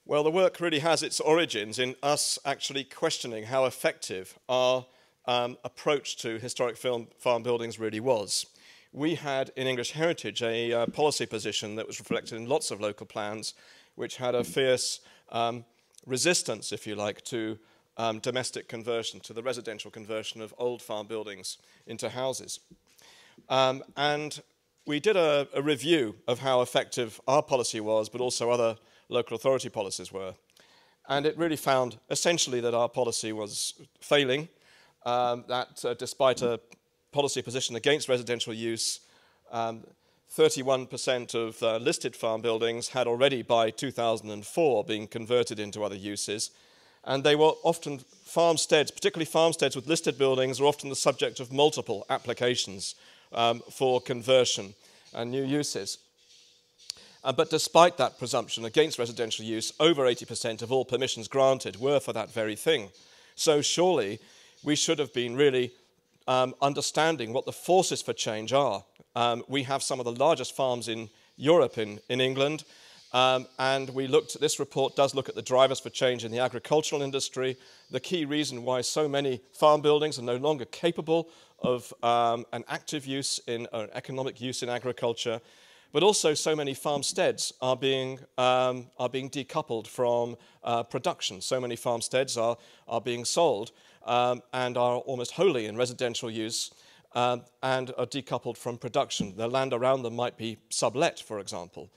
Well, the work really has its origins in us actually questioning how effective our approach to historic farm buildings really was. We had in English Heritage a policy position that was reflected in lots of local plans, which had a fierce resistance, if you like, to domestic conversion, to the residential conversion of old farm buildings into houses. And we did a review of how effective our policy was, but also other local authority policies were. And it really found essentially that our policy was failing, that despite a policy position against residential use, 31% of listed farm buildings had already by 2004 been converted into other uses. And they were often farmsteads, particularly farmsteads with listed buildings, are often the subject of multiple applications for conversion and new uses. But despite that presumption against residential use, over 80% of all permissions granted were for that very thing. So surely we should have been really understanding what the forces for change are. We have some of the largest farms in Europe, in England, and we looked, this report does look at the drivers for change in the agricultural industry, the key reason why so many farm buildings are no longer capable of an active use in economic use in agriculture, but also so many farmsteads are being decoupled from production. So many farmsteads are being sold and are almost wholly in residential use and are decoupled from production. The land around them might be sublet, for example.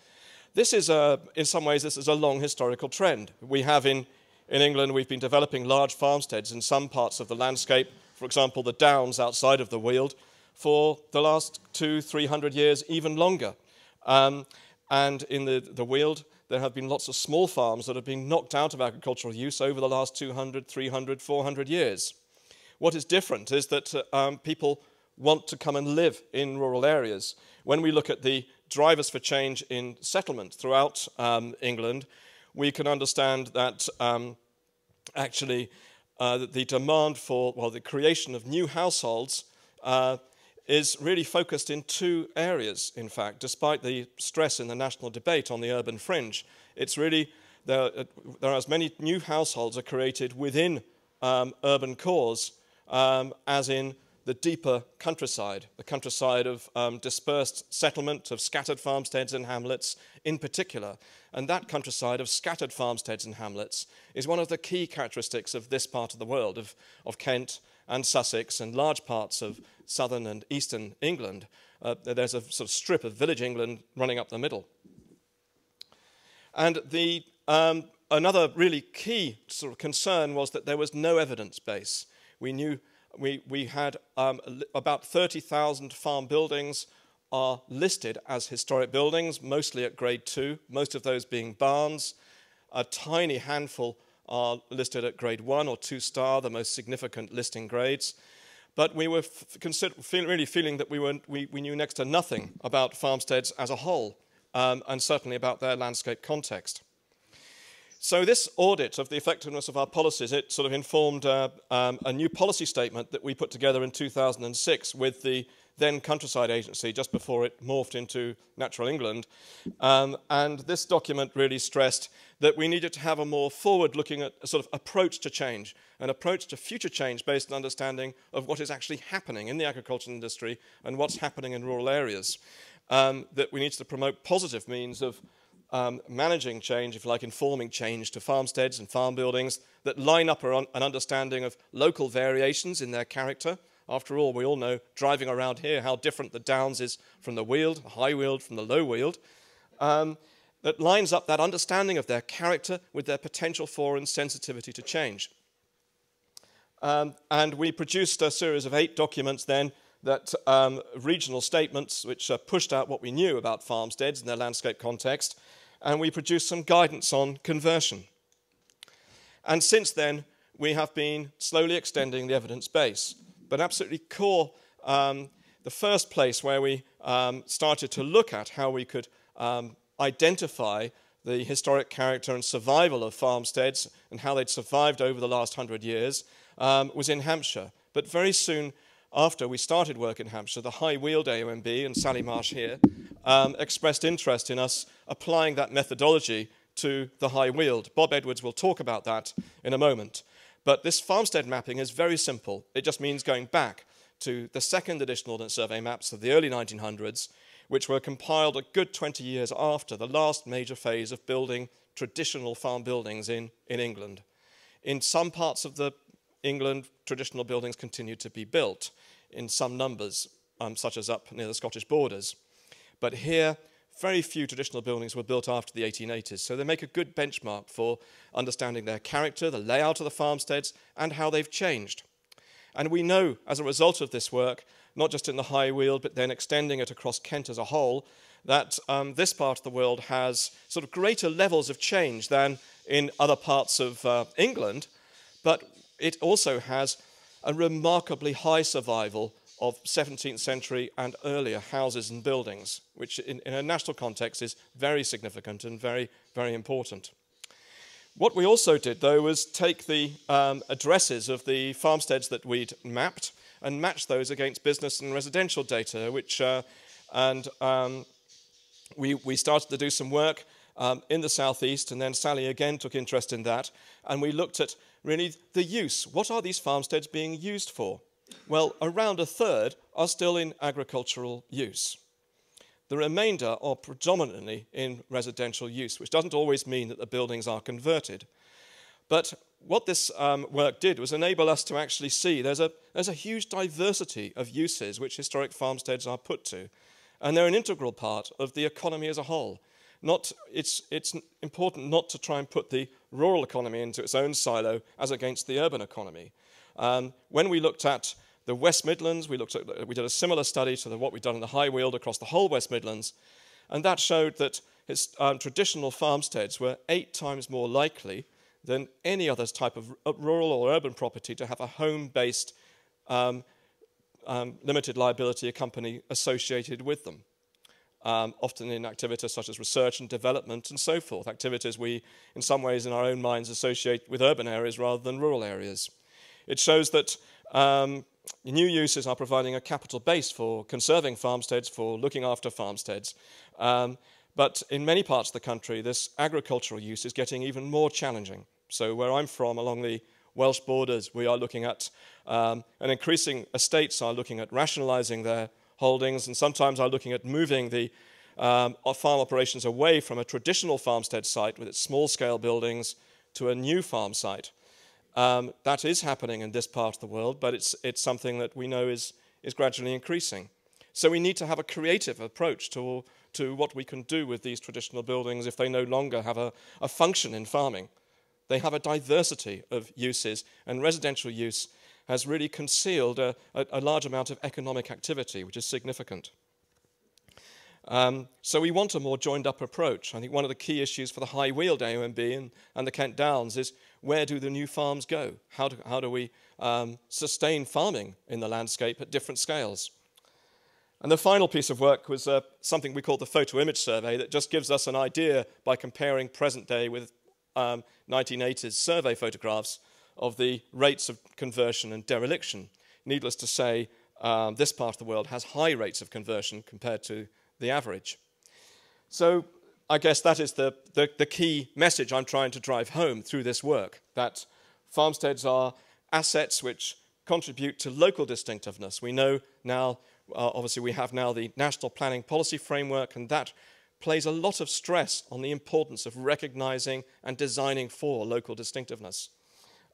This is, in some ways, this is a long historical trend. We have in England, we've been developing large farmsteads in some parts of the landscape, for example, the Downs outside of the Weald, for the last 200-300 years, even longer. And in the Weald, there have been lots of small farms that have been knocked out of agricultural use over the last 200, 300, 400 years. What is different is that people want to come and live in rural areas. When we look at the drivers for change in settlement throughout England, we can understand that actually the demand for, well, the creation of new households is really focused in two areas, in fact, despite the stress in the national debate on the urban fringe. It's really, there are as many new households are created within urban cores as in the deeper countryside, the countryside of dispersed settlement, of scattered farmsteads and hamlets in particular. And that countryside of scattered farmsteads and hamlets is one of the key characteristics of this part of the world, of Kent and Sussex and large parts of southern and eastern England. There's a sort of strip of village England running up the middle. And another really key sort of concern was that there was no evidence base. We knew we had about 30,000 farm buildings are listed as historic buildings, mostly at grade 2, most of those being barns. A tiny handful are listed at grade 1 or 2 star, the most significant listing grades. But we were really feeling that we knew next to nothing about farmsteads as a whole, and certainly about their landscape context. So this audit of the effectiveness of our policies, it sort of informed a new policy statement that we put together in 2006 with the then Countryside Agency, just before it morphed into Natural England. And this document really stressed that we needed to have a more forward-looking sort of approach to change, an approach to future change based on understanding of what is actually happening in the agricultural industry and what's happening in rural areas. That we need to promote positive means of managing change, if you like, informing change to farmsteads and farm buildings that line up an understanding of local variations in their character. After all, we all know, driving around here, how different the Downs is from the Weald, the High Weald from the Low Weald. That lines up that understanding of their character with their potential for and sensitivity to change. And we produced a series of 8 documents then, that regional statements which pushed out what we knew about farmsteads in their landscape context, and we produced some guidance on conversion. And since then, we have been slowly extending the evidence base. But absolutely core, the first place where we started to look at how we could identify the historic character and survival of farmsteads and how they'd survived over the last 100 years was in Hampshire. But very soon after we started work in Hampshire, the High Weald AONB and Sally Marsh here expressed interest in us applying that methodology to the High Weald. Bob Edwards will talk about that in a moment. But this farmstead mapping is very simple. It just means going back to the second edition Ordnance Survey maps of the early 1900s, which were compiled a good 20 years after the last major phase of building traditional farm buildings in England. In some parts of England, traditional buildings continued to be built in some numbers, such as up near the Scottish borders. But here, very few traditional buildings were built after the 1880s, so they make a good benchmark for understanding their character, the layout of the farmsteads, and how they've changed. And we know, as a result of this work, not just in the High Weald, but then extending it across Kent as a whole, that this part of the world has sort of greater levels of change than in other parts of England, but it also has a remarkably high survival of 17th century and earlier houses and buildings, which in a national context is very significant and very, very important. What we also did, though, was take the addresses of the farmsteads that we'd mapped and match those against business and residential data, we started to do some work in the southeast, and then Sally again took interest in that, and we looked at really the use. What are these farmsteads being used for? Well, around a third are still in agricultural use. The remainder are predominantly in residential use, which doesn't always mean that the buildings are converted. But what this work did was enable us to actually see there's a huge diversity of uses which historic farmsteads are put to, and they're an integral part of the economy as a whole. It's important not to try and put the rural economy into its own silo as against the urban economy. When we looked at the West Midlands, we did a similar study to what we've done in the High Weald across the whole West Midlands, and that showed that traditional farmsteads were 8 times more likely than any other type of rural or urban property to have a home-based limited liability company associated with them, often in activities such as research and development and so forth, activities we, in some ways, in our own minds, associate with urban areas rather than rural areas. It shows that new uses are providing a capital base for conserving farmsteads, for looking after farmsteads. But in many parts of the country, this agricultural use is getting even more challenging. So where I'm from, along the Welsh borders, we are looking at, and increasing estates are looking at rationalising their holdings, and sometimes are looking at moving the farm operations away from a traditional farmstead site with its small-scale buildings to a new farm site. That is happening in this part of the world, but it's something that we know is gradually increasing. So we need to have a creative approach to what we can do with these traditional buildings if they no longer have a function in farming. They have a diversity of uses, and residential use has really concealed a large amount of economic activity, which is significant. So we want a more joined-up approach. I think one of the key issues for the High Weald AONB and the Kent Downs is, where do the new farms go? How do we sustain farming in the landscape at different scales? And the final piece of work was something we call the photo image survey that just gives us an idea by comparing present day with 1980s survey photographs of the rates of conversion and dereliction. Needless to say, this part of the world has high rates of conversion compared to the average. So I guess that is the key message I'm trying to drive home through this work, that farmsteads are assets which contribute to local distinctiveness. We know now, obviously we have now the National Planning Policy Framework, and that plays a lot of stress on the importance of recognizing and designing for local distinctiveness.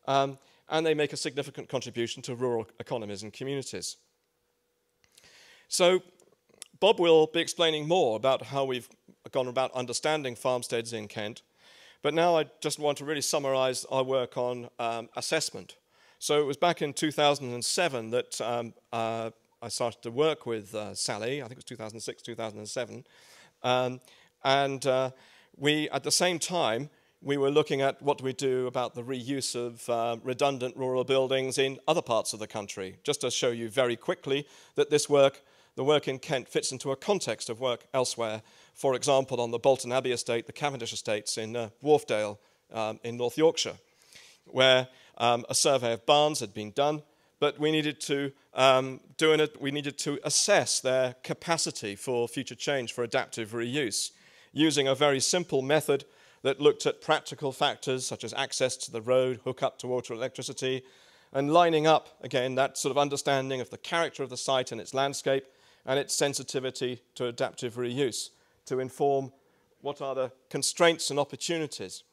And they make a significant contribution to rural economies and communities. So Bob will be explaining more about how we've gone about understanding farmsteads in Kent, but now I just want to really summarize our work on assessment. So it was back in 2007 that I started to work with Sally. I think it was 2006, 2007. We, at the same time, we were looking at what we do about the reuse of redundant rural buildings in other parts of the country, just to show you very quickly that this work, the work in Kent, fits into a context of work elsewhere. For example, on the Bolton Abbey estate, the Cavendish estates in Wharfdale in North Yorkshire, where a survey of barns had been done, but we needed to assess their capacity for future change, for adaptive reuse, using a very simple method that looked at practical factors such as access to the road, hookup to water, electricity, and lining up, again, that sort of understanding of the character of the site and its landscape and its sensitivity to adaptive reuse to inform what are the constraints and opportunities.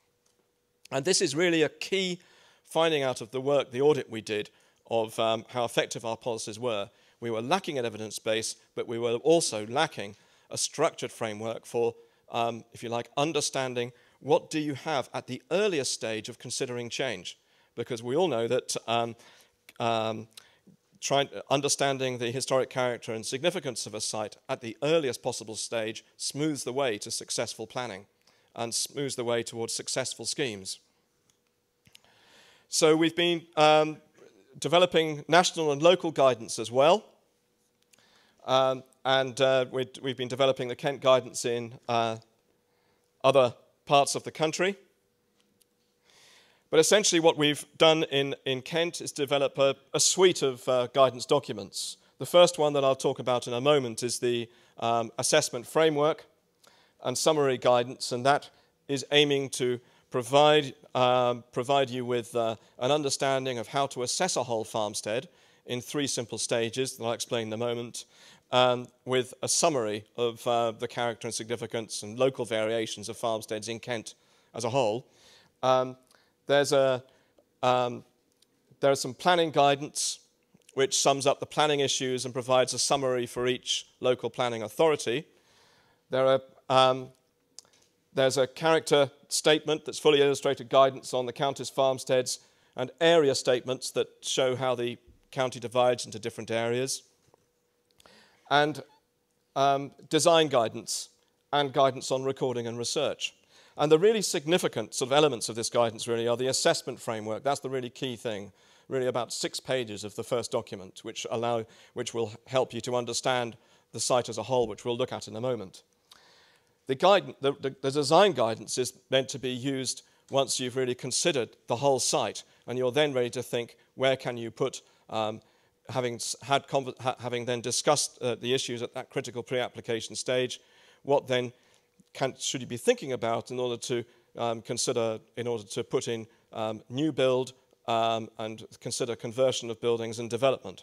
And this is really a key finding out of the work, the audit we did, of how effective our policies were. We were lacking an evidence base, but we were also lacking a structured framework for, if you like, understanding what do you have at the earliest stage of considering change. Because we all know that understanding the historic character and significance of a site at the earliest possible stage smooths the way to successful planning and smooths the way towards successful schemes. So we've been developing national and local guidance as well. We've been developing the Kent guidance in other parts of the country. But essentially what we've done in Kent is develop a suite of guidance documents. The first one that I'll talk about in a moment is the assessment framework and summary guidance, and that is aiming to provide you with an understanding of how to assess a whole farmstead in 3 simple stages that I'll explain in a moment, with a summary of the character and significance and local variations of farmsteads in Kent as a whole. There's some planning guidance which sums up the planning issues and provides a summary for each local planning authority. There's a character statement that's fully illustrated guidance on the county's farmsteads and area statements that show how the county divides into different areas. And design guidance and guidance on recording and research. And the really significant sort of elements of this guidance really are the assessment framework. That's the really key thing, really about 6 pages of the first document, which will help you to understand the site as a whole, which we'll look at in a moment. The design guidance is meant to be used once you've really considered the whole site, and you're then ready to think, where can you put, having then discussed the issues at that critical pre-application stage, what then should you be thinking about in order to put in new build and consider conversion of buildings and development.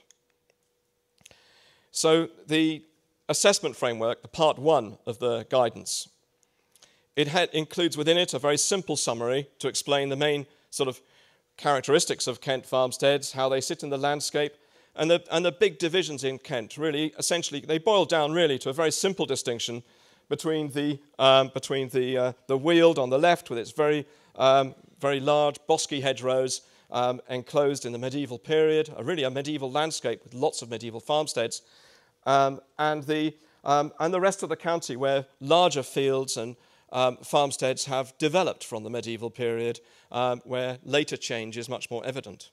So the assessment framework, the part 1 of the guidance, it includes within it a very simple summary to explain the main sort of characteristics of Kent farmsteads, how they sit in the landscape, and the big divisions in Kent. Really, essentially, they boil down really to a very simple distinction between the Weald on the left with its very large bosky hedgerows enclosed in the medieval period, really a medieval landscape with lots of medieval farmsteads, and the rest of the county where larger fields and farmsteads have developed from the medieval period, where later change is much more evident.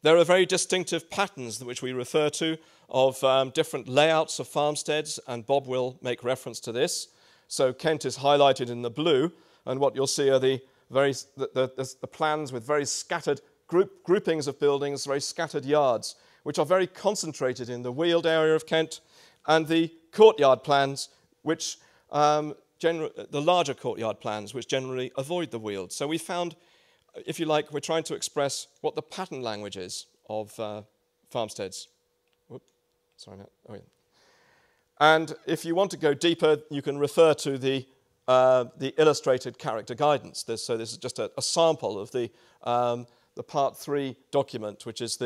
There are very distinctive patterns which we refer to of different layouts of farmsteads, and Bob will make reference to this. So Kent is highlighted in the blue, and what you'll see are the plans with very scattered groupings of buildings, very scattered yards, which are very concentrated in the Weald area of Kent, and the courtyard plans, which the larger courtyard plans, which generally avoid the Weald. So we found, if you like, we're trying to express what the pattern language is of farmsteads. Sorry, no. Oh, yeah. And if you want to go deeper, you can refer to the illustrated character guidance. So this is just a sample of the Part 3 document, which is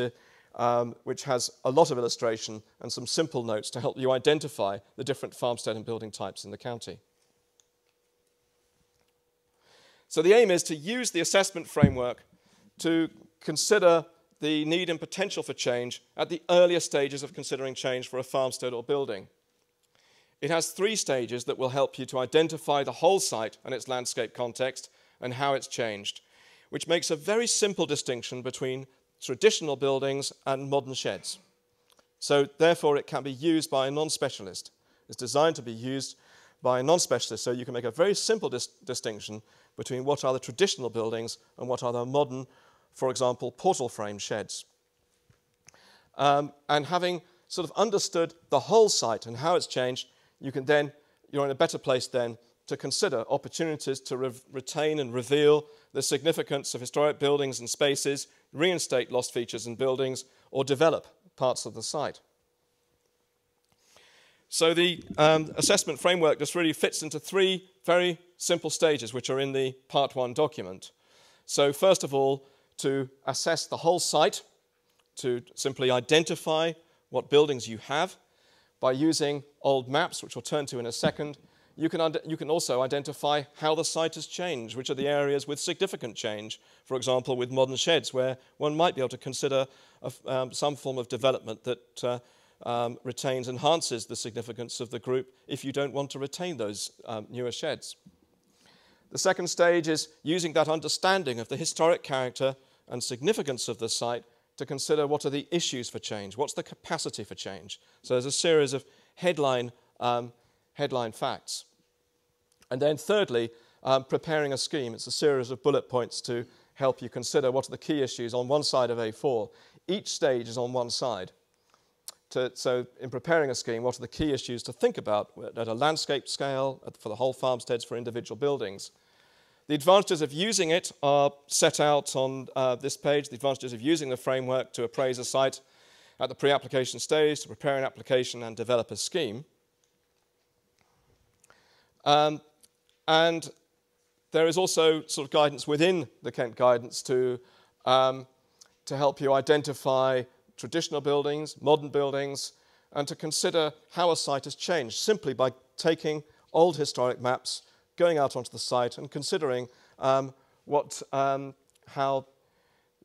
which has a lot of illustration and some simple notes to help you identify the different farmstead and building types in the county. So the aim is to use the assessment framework to consider the need and potential for change at the earlier stages of considering change for a farmstead or building. It has 3 stages that will help you to identify the whole site and its landscape context and how it's changed, which makes a very simple distinction between traditional buildings and modern sheds. So therefore it can be used by a non-specialist. It's designed to be used by a non-specialist, so you can make a very simple distinction between what are the traditional buildings and what are the modern, for example, portal frame sheds. And having sort of understood the whole site and how it's changed, you're in a better place then to consider opportunities to retain and reveal the significance of historic buildings and spaces, reinstate lost features and buildings, or develop parts of the site. So the assessment framework just really fits into three very simple stages, which are in the Part 1 document. So first of all, to assess the whole site, to simply identify what buildings you have. By using old maps, which we'll turn to in a second, you can also identify how the site has changed, which are the areas with significant change. For example, with modern sheds, where one might be able to consider some form of development that enhances the significance of the group if you don't want to retain those newer sheds. The second stage is using that understanding of the historic character and significance of the site to consider what are the issues for change, what's the capacity for change. So there's a series of headline facts. And then thirdly, preparing a scheme. It's a series of bullet points to help you consider what are the key issues on one side of A4. Each stage is on one side. So in preparing a scheme, what are the key issues to think about at a landscape scale, for the whole farmsteads, for individual buildings? The advantages of using it are set out on this page. The advantages of using the framework to appraise a site at the pre-application stage, to prepare an application and develop a scheme. And there is also sort of guidance within the Kent Guidance to help you identify traditional buildings, modern buildings, and to consider how a site has changed simply by taking old historic maps, going out onto the site and considering how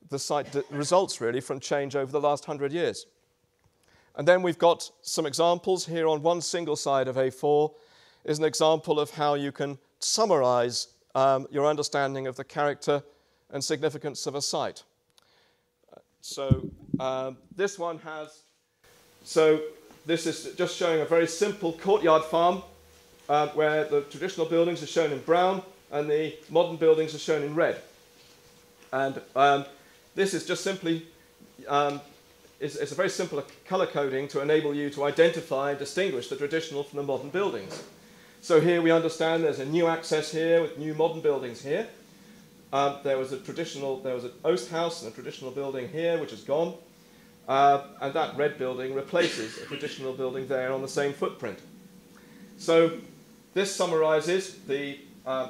the site results really from change over the last 100 years. And then we've got some examples here on one single side of A4 is an example of how you can summarize your understanding of the character and significance of a site. So this one has, so this is just showing a very simple courtyard farm where the traditional buildings are shown in brown and the modern buildings are shown in red. And this is just simply, it's a very simple color coding to enable you to identify and distinguish the traditional from the modern buildings. So here we understand there's a new access here with new modern buildings here. There was an oast house and a traditional building here, which is gone. And that red building replaces a traditional building there on the same footprint. So this summarizes the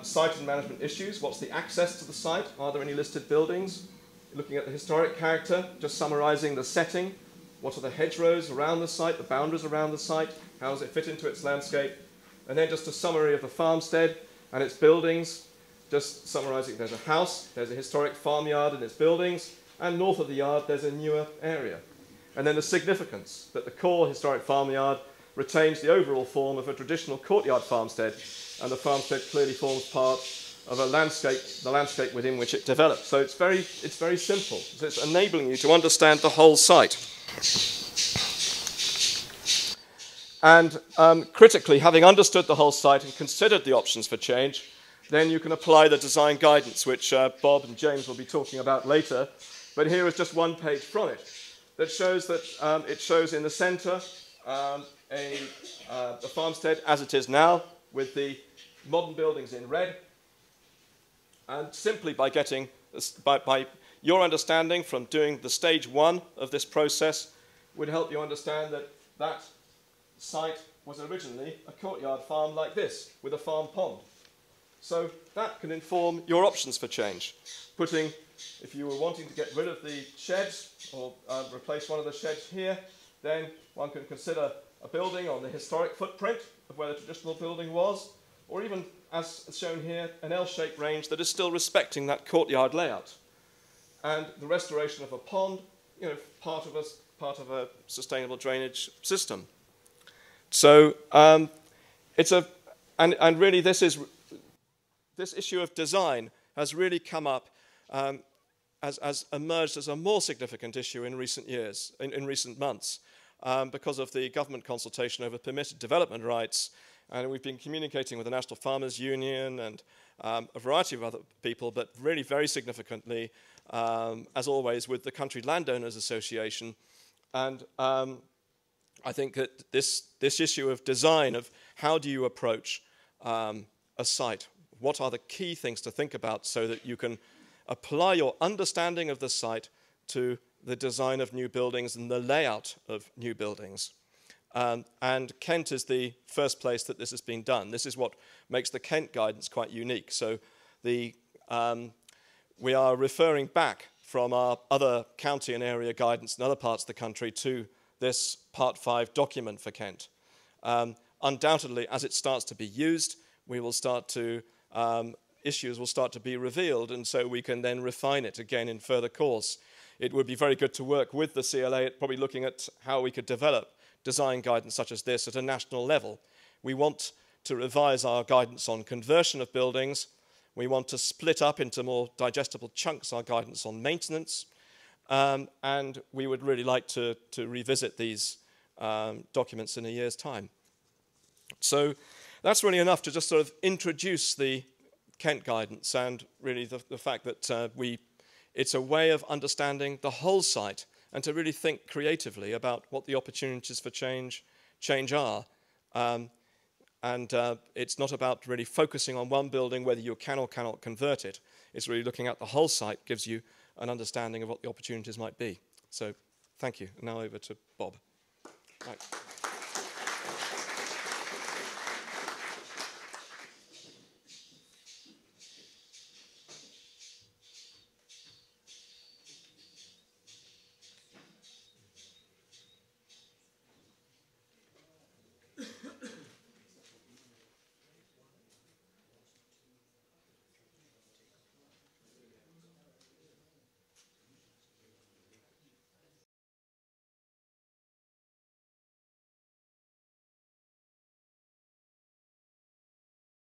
site and management issues. What's the access to the site? Are there any listed buildings? Looking at the historic character, just summarizing the setting. What are the hedgerows around the site, the boundaries around the site? How does it fit into its landscape? And then just a summary of the farmstead and its buildings. Just summarizing, there's a house, there's a historic farmyard and its buildings, and north of the yard there's a newer area. And then the significance that the core historic farmyard retains the overall form of a traditional courtyard farmstead, and the farmstead clearly forms part of a landscape, the landscape within which it develops. So it's very simple. So it's enabling you to understand the whole site. And critically, having understood the whole site and considered the options for change, then you can apply the design guidance, which Bob and James will be talking about later. But here is just one page from it that shows that it shows in the center the farmstead as it is now, with the modern buildings in red. And simply by getting, by your understanding from doing the stage 1 of this process would help you understand that that site was originally a courtyard farm like this, with a farm pond. So that can inform your options for change. Putting, if you were wanting to get rid of the sheds or replace one of the sheds here, then one can consider a building on the historic footprint of where the traditional building was, or even, as shown here, an L-shaped range that is still respecting that courtyard layout. And the restoration of a pond, part of a sustainable drainage system. So really this issue of design has really come up has emerged as a more significant issue in recent years, in recent months, because of the government consultation over permitted development rights. And we've been communicating with the National Farmers Union and a variety of other people, but really very significantly, as always, with the Country Landowners Association. And I think that this issue of design, of how do you approach a site? What are the key things to think about so that you can apply your understanding of the site to the design of new buildings and the layout of new buildings? And Kent is the first place that this has been done. This is what makes the Kent Guidance quite unique. So we are referring back from our other county and area guidance in other parts of the country to this Part 5 document for Kent. Undoubtedly, as it starts to be used, we will start to, issues will start to be revealed, and so we can then refine it again in further course. It would be very good to work with the CLA at probably looking at how we could develop design guidance such as this at a national level. We want to revise our guidance on conversion of buildings. We want to split up into more digestible chunks our guidance on maintenance. And we would really like to revisit these documents in a year's time. So that's really enough to just sort of introduce the Kent Guidance and really the fact that it's a way of understanding the whole site and to really think creatively about what the opportunities for change are. It's not about really focusing on one building, whether you can or cannot convert it. It's really looking at the whole site, gives you an understanding of what the opportunities might be. So thank you. Now over to Bob. Right.